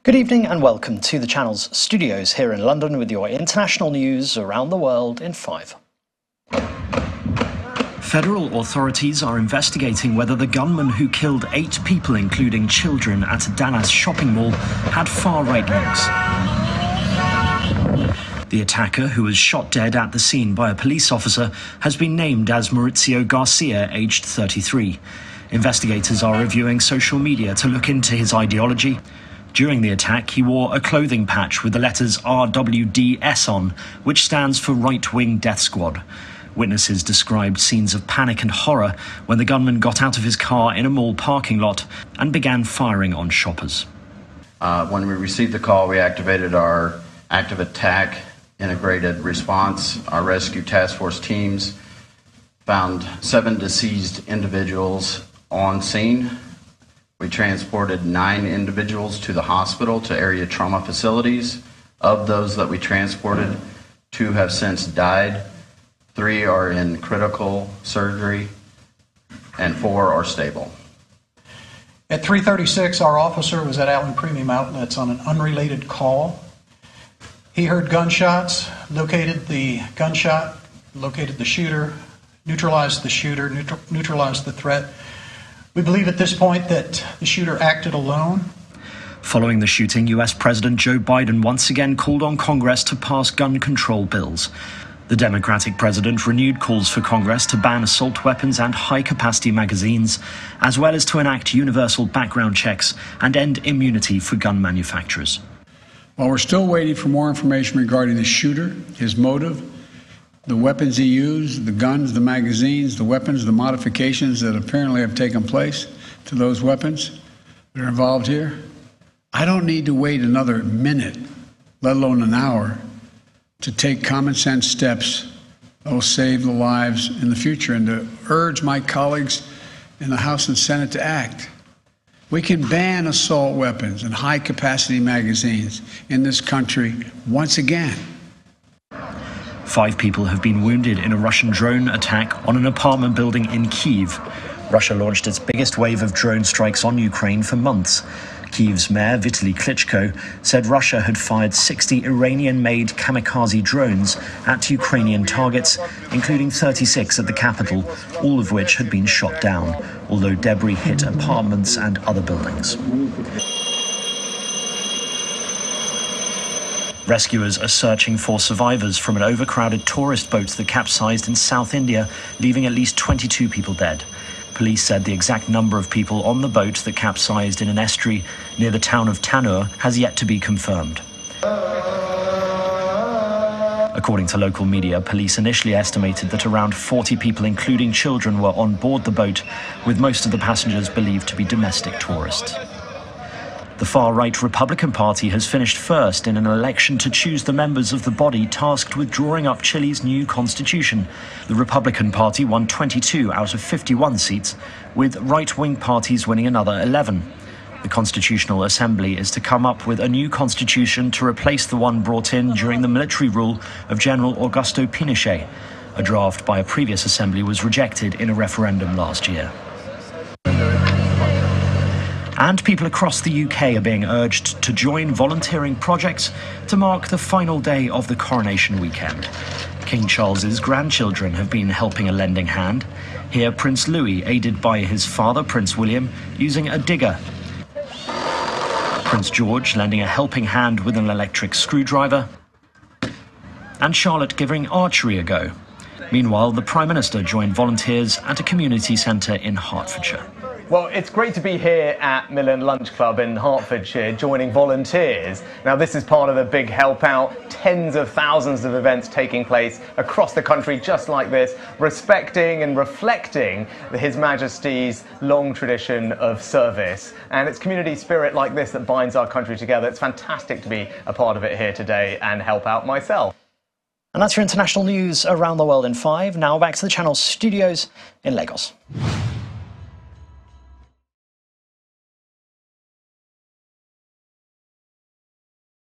Good evening and welcome to the channel's studios here in London with your international news around the world in 5. Federal authorities are investigating whether the gunman who killed 8 people, including children, at a Dallas shopping mall had far-right links. The attacker, who was shot dead at the scene by a police officer, has been named as Mauricio Garcia, aged 33. Investigators are reviewing social media to look into his ideology. During the attack, he wore a clothing patch with the letters RWDS on, which stands for Right-Wing Death Squad. Witnesses described scenes of panic and horror when the gunman got out of his car in a mall parking lot and began firing on shoppers. When we received the call, we activated our active attack integrated response. Our rescue task force teams found 7 deceased individuals on scene. We transported 9 individuals to the hospital, to area trauma facilities. Of those that we transported, 2 have since died, 3 are in critical surgery, and 4 are stable. At 3:36, our officer was at Allen Premium Outlets on an unrelated call. He heard gunshots, located the gunshot, located the shooter, neutralized the shooter, neutralized the threat. We believe at this point that the shooter acted alone. Following the shooting, US President Joe Biden once again called on Congress to pass gun control bills. The Democratic president renewed calls for Congress to ban assault weapons and high-capacity magazines, as well as to enact universal background checks and end immunity for gun manufacturers. While we're still waiting for more information regarding the shooter, his motive, the weapons he used, the guns, the magazines, the weapons, the modifications that apparently have taken place to those weapons that are involved here, I don't need to wait another minute, let alone an hour, to take common sense steps that will save the lives in the future and to urge my colleagues in the House and Senate to act. We can ban assault weapons and high-capacity magazines in this country once again. 5 people have been wounded in a Russian drone attack on an apartment building in Kyiv. Russia launched its biggest wave of drone strikes on Ukraine for months. Kyiv's mayor, Vitaly Klitschko, said Russia had fired 60 Iranian-made kamikaze drones at Ukrainian targets, including 36 at the capital, all of which had been shot down, although debris hit apartments and other buildings. Rescuers are searching for survivors from an overcrowded tourist boat that capsized in South India, leaving at least 22 people dead. Police said the exact number of people on the boat that capsized in an estuary near the town of Tanur has yet to be confirmed. According to local media, police initially estimated that around 40 people, including children, were on board the boat, with most of the passengers believed to be domestic tourists. The far-right Republican Party has finished first in an election to choose the members of the body tasked with drawing up Chile's new constitution. The Republican Party won 22 out of 51 seats, with right-wing parties winning another 11. The Constitutional Assembly is to come up with a new constitution to replace the one brought in during the military rule of General Augusto Pinochet. A draft by a previous assembly was rejected in a referendum last year. And people across the UK are being urged to join volunteering projects to mark the final day of the coronation weekend. King Charles's grandchildren have been helping a lending hand. Here, Prince Louis, aided by his father, Prince William, using a digger. Prince George lending a helping hand with an electric screwdriver. And Charlotte giving archery a go. Meanwhile, the Prime Minister joined volunteers at a community centre in Hertfordshire. Well, it's great to be here at Milan Lunch Club in Hertfordshire, joining volunteers. Now, this is part of the big help out. Tens of thousands of events taking place across the country just like this, respecting and reflecting His Majesty's long tradition of service. And it's community spirit like this that binds our country together. It's fantastic to be a part of it here today and help out myself. And that's your international news around the world in 5. Now back to the channel's studios in Lagos.